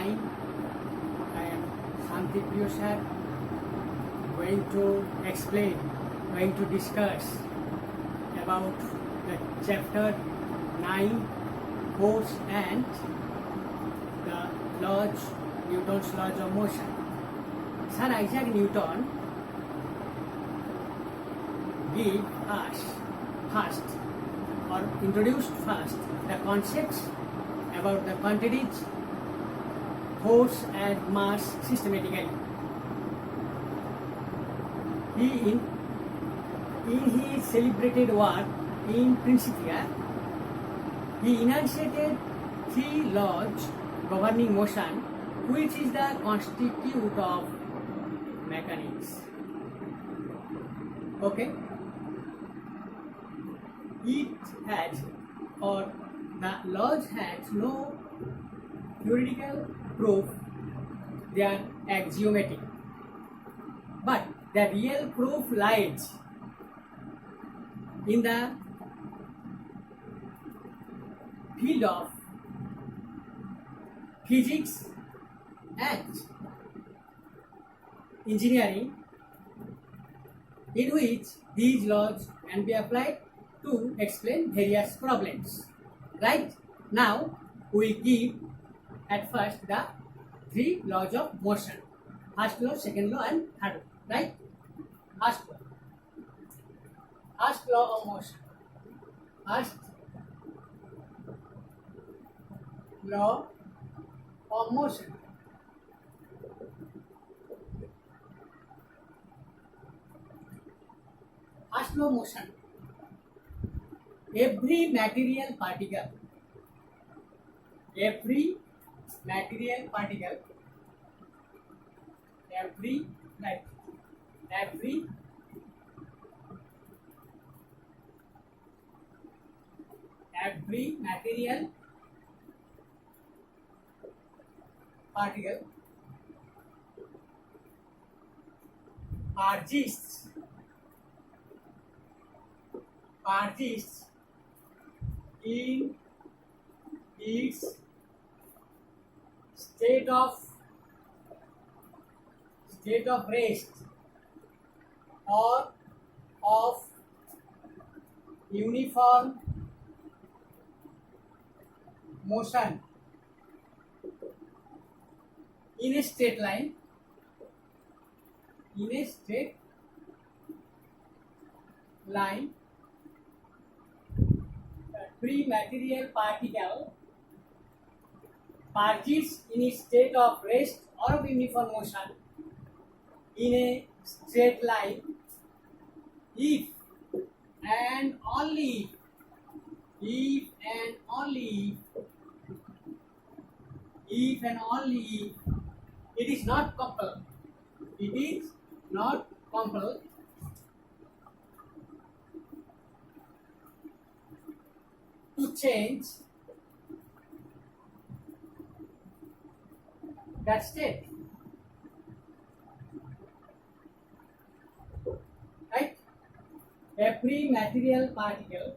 9. I am Shanti Priyo sir, going to discuss about the chapter 9, force and the Newton's laws of motion. Sir Isaac Newton introduced first the concepts about the quantities, force and mass systematically. In his celebrated work in Principia, he enunciated 3 laws governing motion, which is the constitute of mechanics. Okay? The laws has no theoretical proof, they are axiomatic. But the real proof lies in the field of physics and engineering, in which these laws can be applied to explain various problems. Right? Now we give at first the 3 laws of motion. First law, second law and third law. Right? First law of motion. First law of motion. First law of motion. Every material particle persists in its state of rest or of uniform motion in a straight line, every material particle persists in a state of rest or of uniform motion in a straight line if and only if it is not coupled to change that state. Right? Every material particle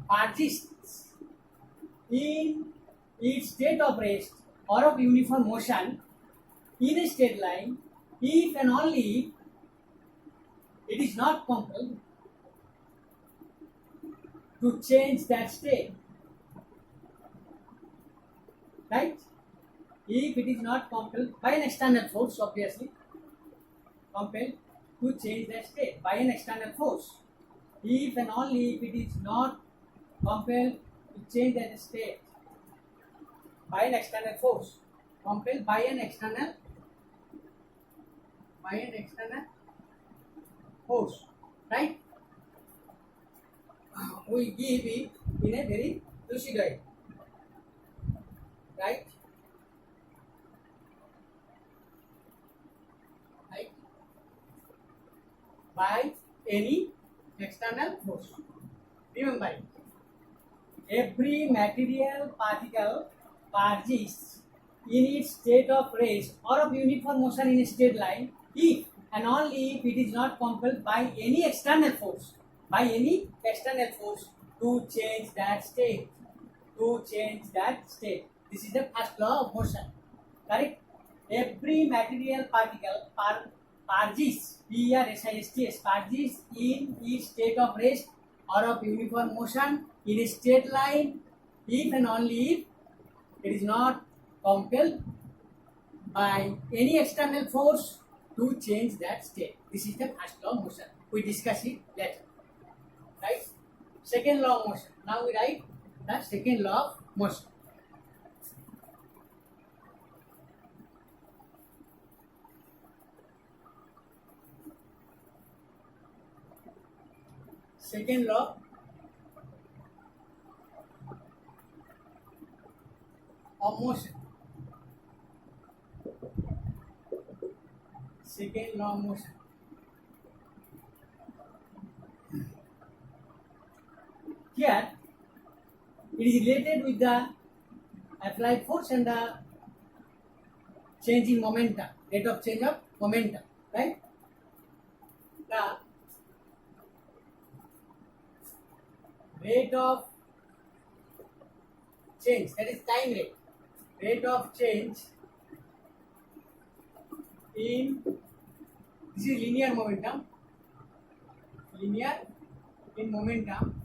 persists in its state of rest or of uniform motion in a straight line if and only it is not compelled to change that state. Right? If it is not compelled by an external force, obviously compelled to change that state by an external force. If and only if it is not compelled to change that state by an external force, compelled by an external force. Right? We give it in a very lucid way. Right? By any external force. Remember, every material particle persists in its state of rest or of uniform motion in a straight line if and only if it is not compelled by any external force to change that state. This is the first law of motion. Correct? Every material particle parges, P-R-S-I-S-T-S, parges in its state of rest or of uniform motion in a straight line if and only if it is not compelled by any external force to change that state. This is the first law of motion. We discuss it later. Right? Second law of motion. Now we write the second law of motion. Second law of motion. Second law of motion. Here, it is related with the applied force and the change in momentum, rate of change of momentum, right? The rate of change, that is time rate of change in, this is linear momentum, linear in momentum.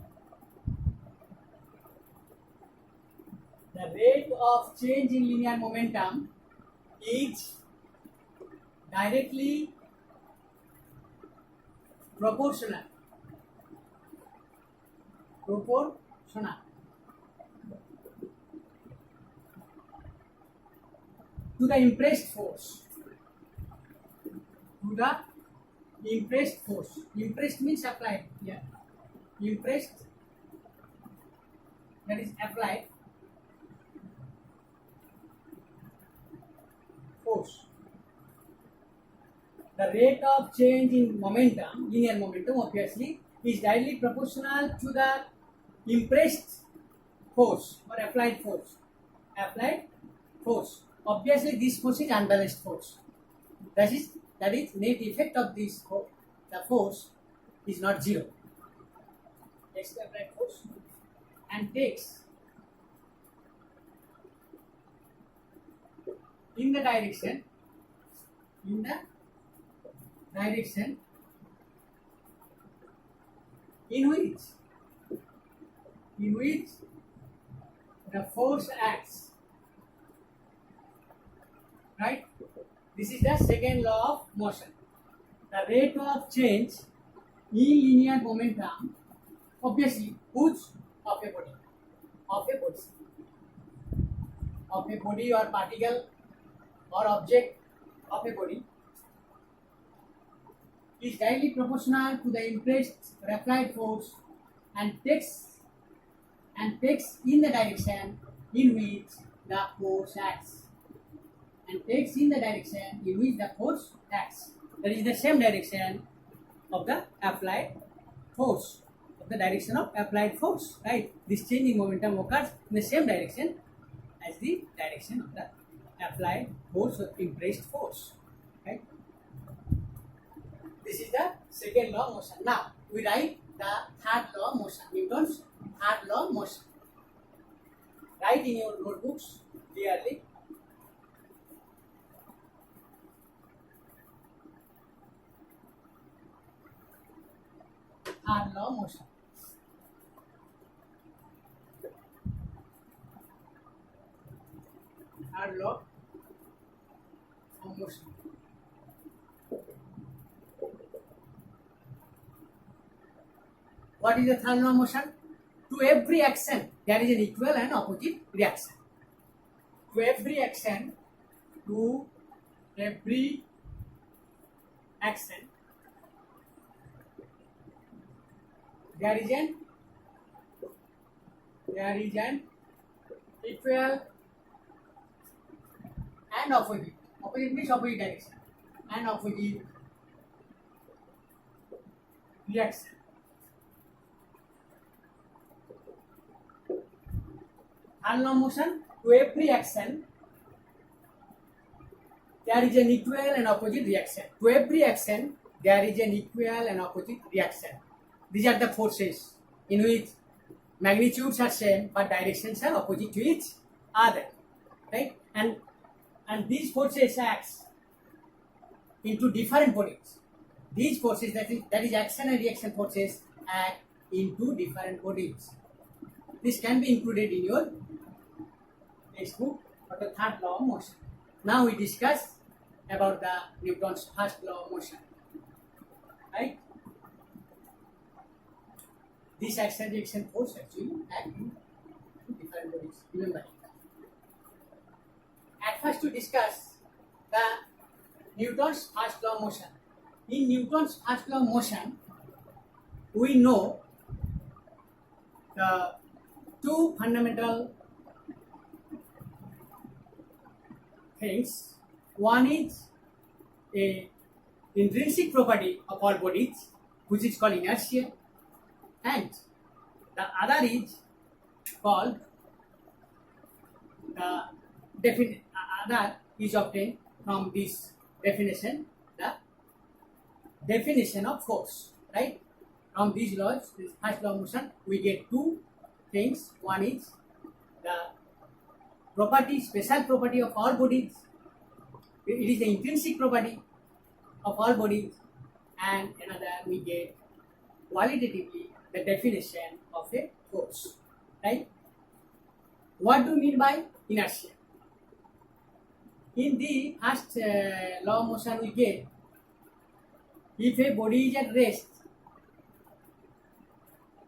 The rate of change in linear momentum is directly proportional to the impressed force. Impressed means applied. Yeah. Impressed, that is applied force. The rate of change in momentum, linear momentum obviously, is directly proportional to the impressed force or applied force. Obviously, this force is unbalanced force. That is net effect of this force. The force is not zero. Takes the applied force and takes in the direction in which the force acts. Right? This is the second law of motion. The rate of change in linear momentum, obviously, whose of a body or particle or object of a body is directly proportional to the impressed or applied force and takes in the direction in which the force acts. That is the same direction of the applied force. Right? This change in momentum occurs in the same direction as the direction of the applied force or impressed force. Right? This is the second law of motion. Now we write the third law of motion. Newton's third law of motion. Write in your notebooks clearly. Third law of motion. Third law of motion. What is the third law of motion? To every action, there is an equal and opposite reaction. To every action, there is an equal and opposite. Opposite means opposite direction. And opposite reaction. Third law of motion, to every action, there is an equal and opposite reaction. To every action, there is an equal and opposite reaction. These are the forces in which magnitudes are same but directions are opposite to each other. Right? And and these forces acts into different bodies. These forces, that is action and reaction forces, act into different bodies. This can be included in your textbook for the third law of motion. Now we discuss about the Newton's first law of motion. Right? This action reaction force actually act in different bodies. Remember it. At first to discuss the Newton's first law of motion. In Newton's first law of motion, we know the two fundamental things. One is a intrinsic property of all bodies, which is called inertia, and the other is called the other is obtained from this definition, the definition of force. Right? From these laws, this first law of motion, we get two things. One is the property, special property of all bodies. It is the intrinsic property of all bodies, and another we get qualitatively the definition of a force. Right? What do you mean by inertia? In the first law of motion, we get if a body is at rest,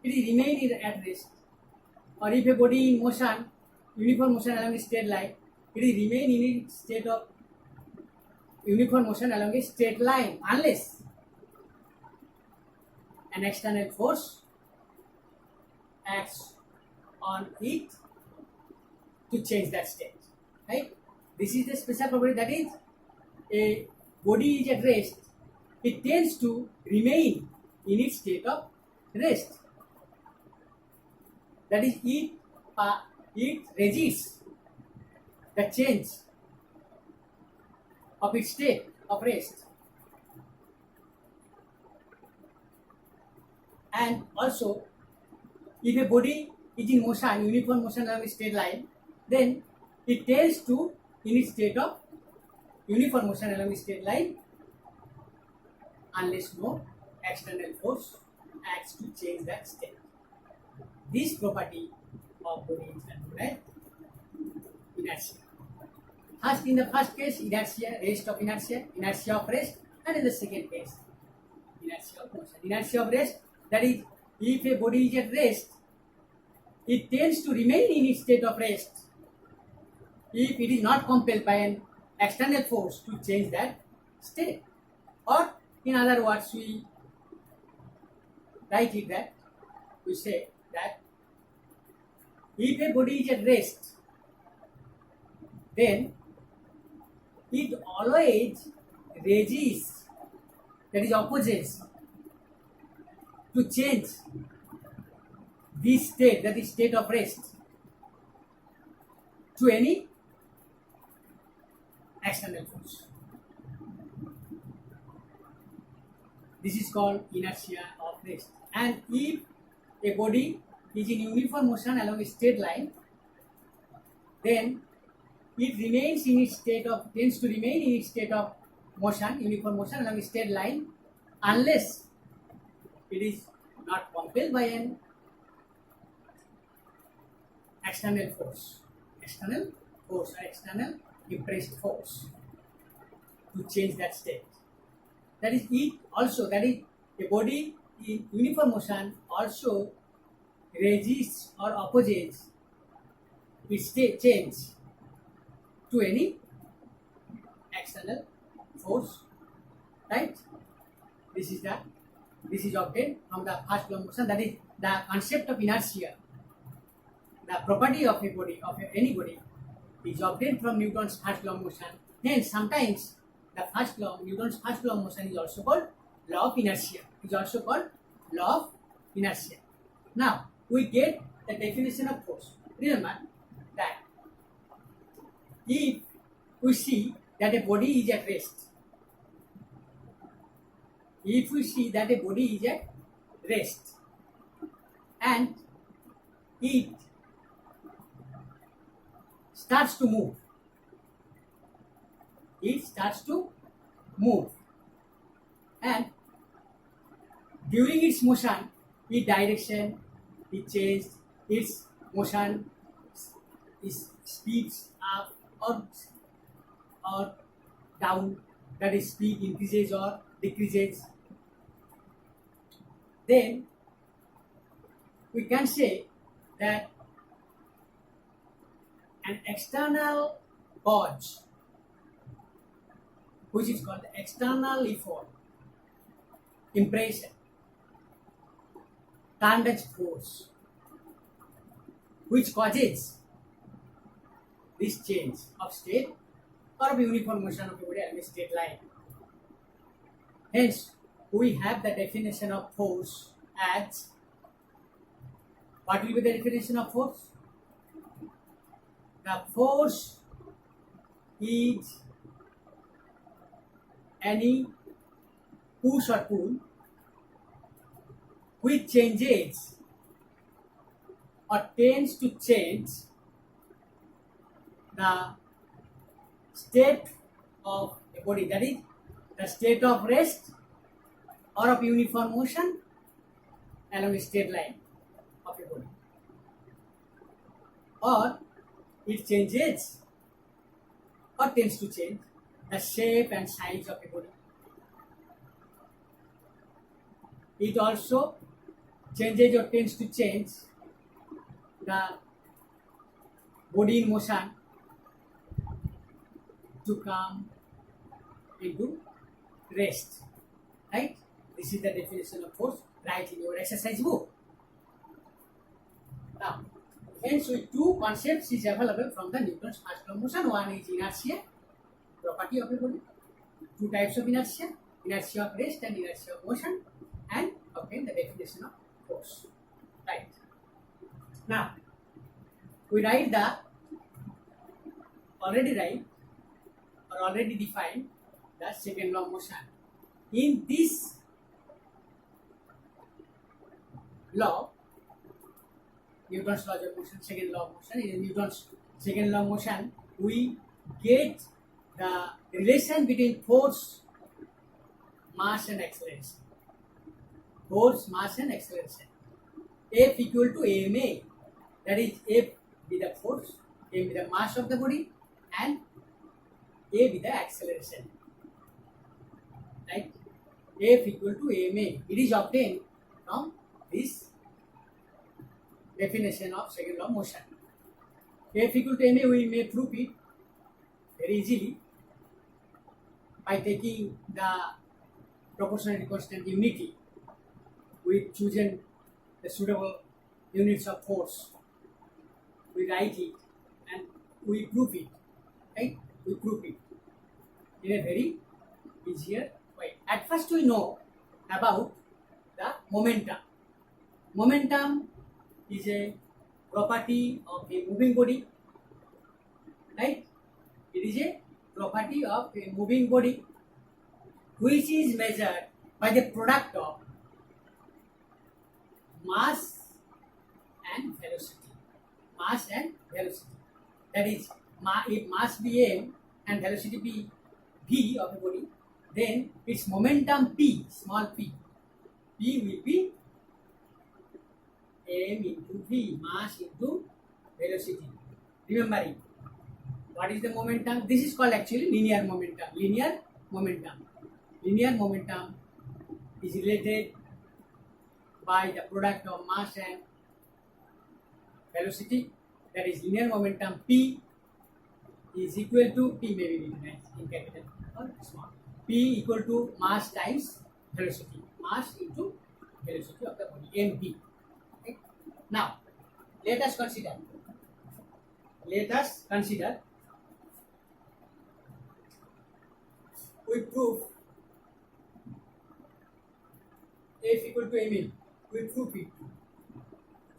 it is remain at rest, or if a body in motion, uniform motion along a straight line, it is remain in its state of uniform motion along a straight line unless an external force acts on it to change that state. Right? This is the special property, that is, a body is at rest, it tends to remain in its state of rest. That is, it resists the change of its state of rest. And also, if a body is in motion, uniform motion along a straight line, then it tends to in its state of uniform motion along a straight line unless no external force acts to change that state. This property of body is known as inertia. First, in the first case, inertia, rest of inertia, inertia of rest, and in the second case, inertia of motion. Inertia of rest, that is, if a body is at rest, it tends to remain in its state of rest if it is not compelled by an external force to change that state. Or, in other words, we write it that, we say that if a body is at rest, then it always resists, that is, opposes to change this state, that is, state of rest, to any external force. This is called inertia of rest. And if a body is in uniform motion along a straight line, then it remains in its state of, tends to remain in its state of motion, uniform motion along a straight line, unless it is not compelled by an external force or external impressed force to change that state. That is, it also, that is, a body in uniform motion also resists or opposes its state change to any external force. Right? This is obtained from the first law of motion, that is, the concept of inertia, the property of a body, of any body, is obtained from Newton's first law of motion. Hence, sometimes the first law, Newton's first law of motion, is also called law of inertia. Is also called law of inertia. Now, we get the definition of force. Remember that if we see that a body is at rest, if we see that a body is at rest and it starts to move, it starts to move, and during its motion, its direction is changed, its motion is speeds up or down, that is speed increases or decreases. Then we can say that an external cause, which is called the external effort, impression, tangent force, which causes this change of state or of uniform motion of a body along a straight line. Hence, we have the definition of force as, what will be the definition of force? The force is any push or pull which changes or tends to change the state of a body, that is the state of rest or of uniform motion along a straight line of a body, or it changes or tends to change the shape and size of a body. It also changes or tends to change the body in motion to come into rest. Right? This is the definition of force. Write in your exercise book. Now, hence with two concepts is available from the Newton's first law of motion. One is inertia, property of a body. Two types of inertia: inertia of rest and inertia of motion, and obtain the definition of force. Right. Now, we already defined the second law of motion. In this law, Newton's law of motion, second law of motion, in Newton's second law of motion, we get the relation between force, mass and acceleration. Force, mass and acceleration. F equal to ma, that is F be the force, M be the mass of the body, and A be the acceleration. Right? F equal to ma. It is obtained from this definition of second law of motion. F equal to ma, we may prove it very easily by taking the proportionality constant unity. We chosen the suitable units of force. We write it and we prove it. Right? We prove it in a very easier way. At first, we know about the momentum. Momentum is a property of a moving body. Right? It is a property of a moving body which is measured by the product of mass and velocity. Mass and velocity. That is, if mass be m and velocity be v of a body, then its momentum p, small p, will be m into v, mass into velocity. Remembering, what is the momentum? This is called actually linear momentum. Linear momentum is related by the product of mass and velocity. That is, linear momentum p is equal to, p may be written in capital or small, p equal to mass times velocity, mass into velocity of the body, mp. Okay. Now, let us consider we prove F equal to ma, we prove it.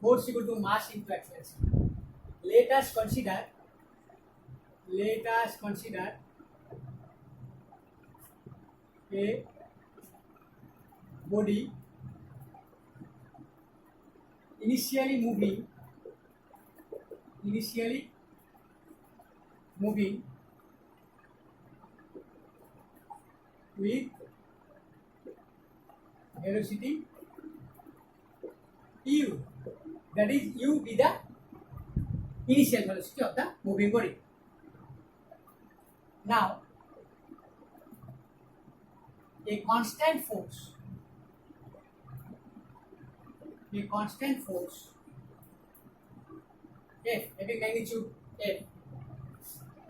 Force equal to mass into acceleration. Let us consider a body initially moving with velocity u, that is u be the initial velocity of the moving body. Now a constant force F, having magnitude F,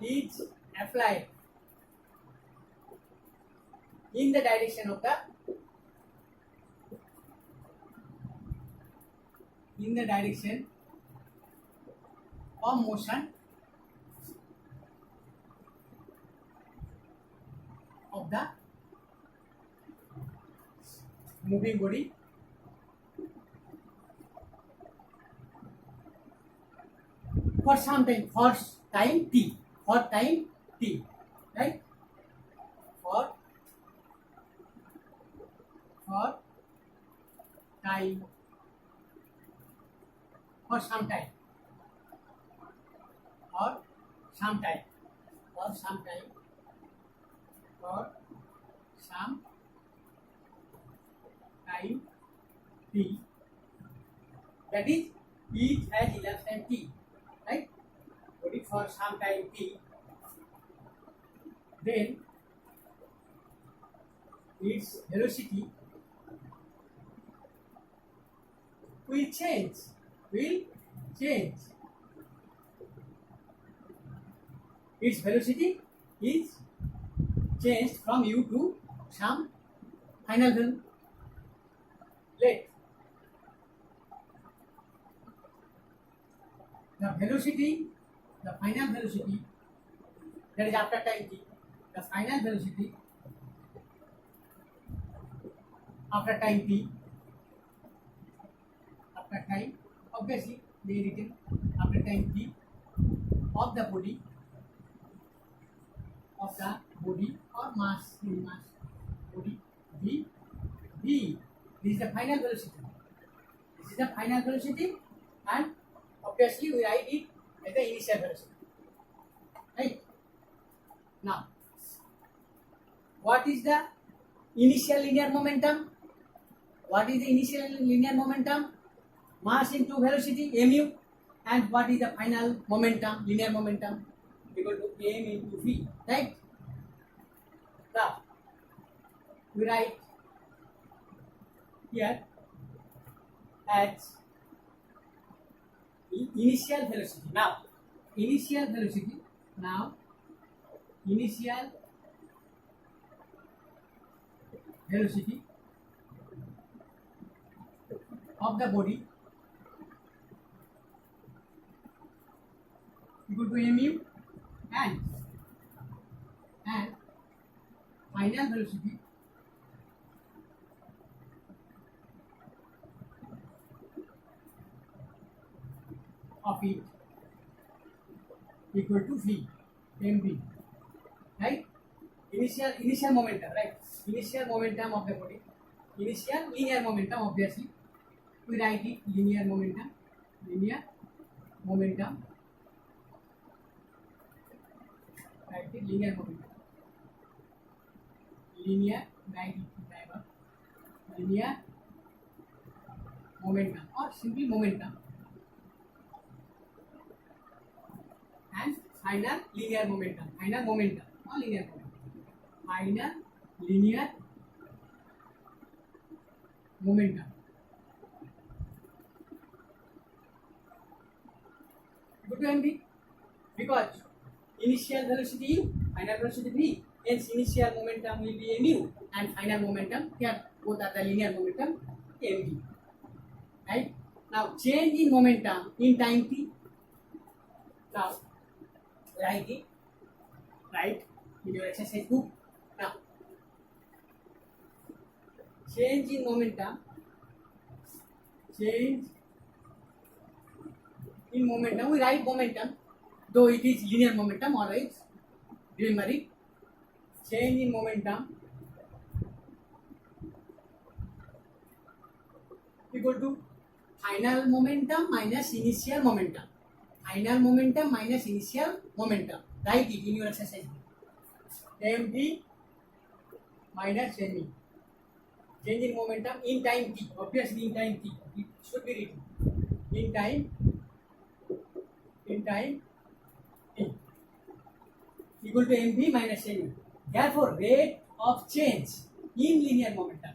is applied in the direction of motion of the moving body for some time, for time t, right? For time, for some time, t, that is each has elapsed t, right? Put it for some time t, then its velocity will change. Its velocity is changed from u to some final value. Let the final velocity, that is after time t, the final velocity after time t, obviously they written after time t of the body or mass body v. This is the final velocity, and obviously we write it as the initial velocity, right? Now what is the initial linear momentum? Mass into velocity mu. And what is the final momentum, linear momentum? Equal to m into v, right? Now we write here as initial velocity. Initial velocity of the body equal to mu, and final velocity of it equal to v, mv, right? Initial momentum, right? Initial momentum of the body, initial linear momentum, obviously we write it linear momentum, write it linear momentum, or simply momentum, and final linear momentum, final linear momentum equal to mv, because initial velocity u, final velocity v, hence initial momentum will be mu, and final momentum, here both are the linear momentum, mv, right? Now change in momentum in time t. Now write in your exercise book. Now change in momentum, we write momentum, though it is linear momentum, always remember it. Change in momentum equal to final momentum minus initial momentum. Write it in your exercise. mv minus me. Change in momentum in time t. Obviously in time t. It should be written. In time t equal to mv minus me. Therefore, rate of change in linear momentum.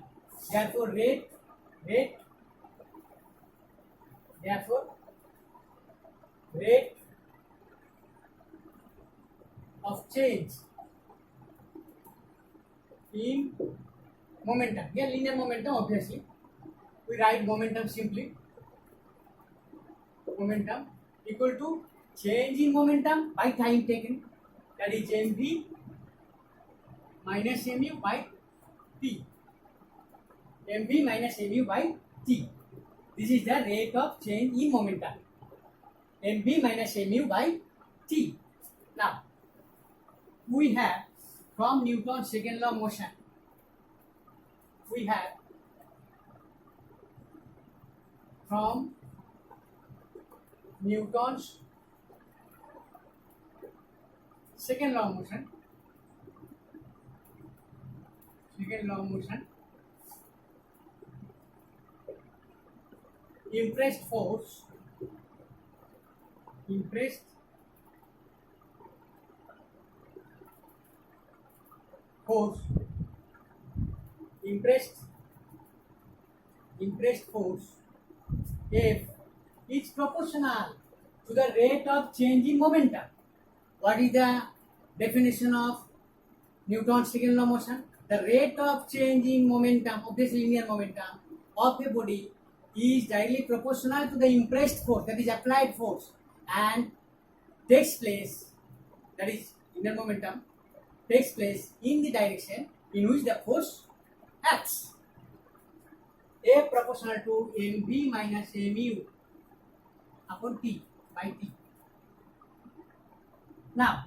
Therefore, rate of change in momentum. Here linear momentum, obviously we write momentum simply. Momentum equal to change in momentum by time taken, that is mv minus mu by t. mv minus mu by t. This is the rate of change in momentum. mv minus mu by t. Now, we have from Newton's second law of motion, we have from Newton's second law of motion, impressed force F is proportional to the rate of change in momentum. What is the definition of Newton's second law of motion? The rate of change in momentum, obviously linear momentum, of a body is directly proportional to the impressed force, that is applied force, and takes place, that is linear momentum, takes place in the direction in which the force acts. A proportional to mv minus mu upon t by t. Now,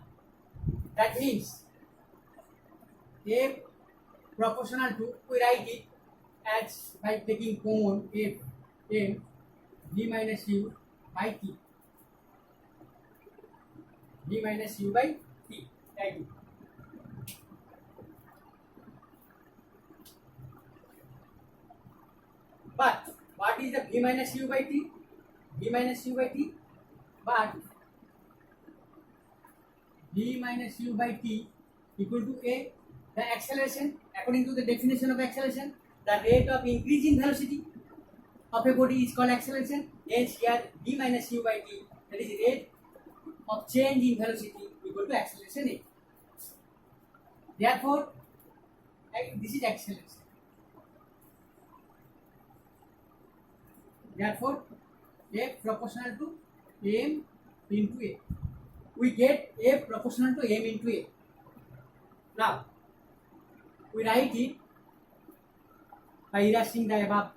that means A proportional to, we write it as by taking common f m v minus u by t. v minus u by t. Write it. But what is the v minus u by t? v minus u by t. But v minus u by t equal to a, the acceleration, according to the definition of acceleration, the rate of increase in velocity of a body is called acceleration. Hence here v minus u by t, that is rate of change in velocity, equal to acceleration a. Therefore, this is acceleration. Therefore, a proportional to m into a. We get a proportional to m into a. Now, we write it by erasing the above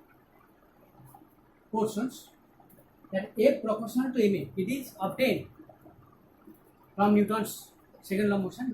portions, that a proportional to ma. It is obtained from Newton's second law of motion.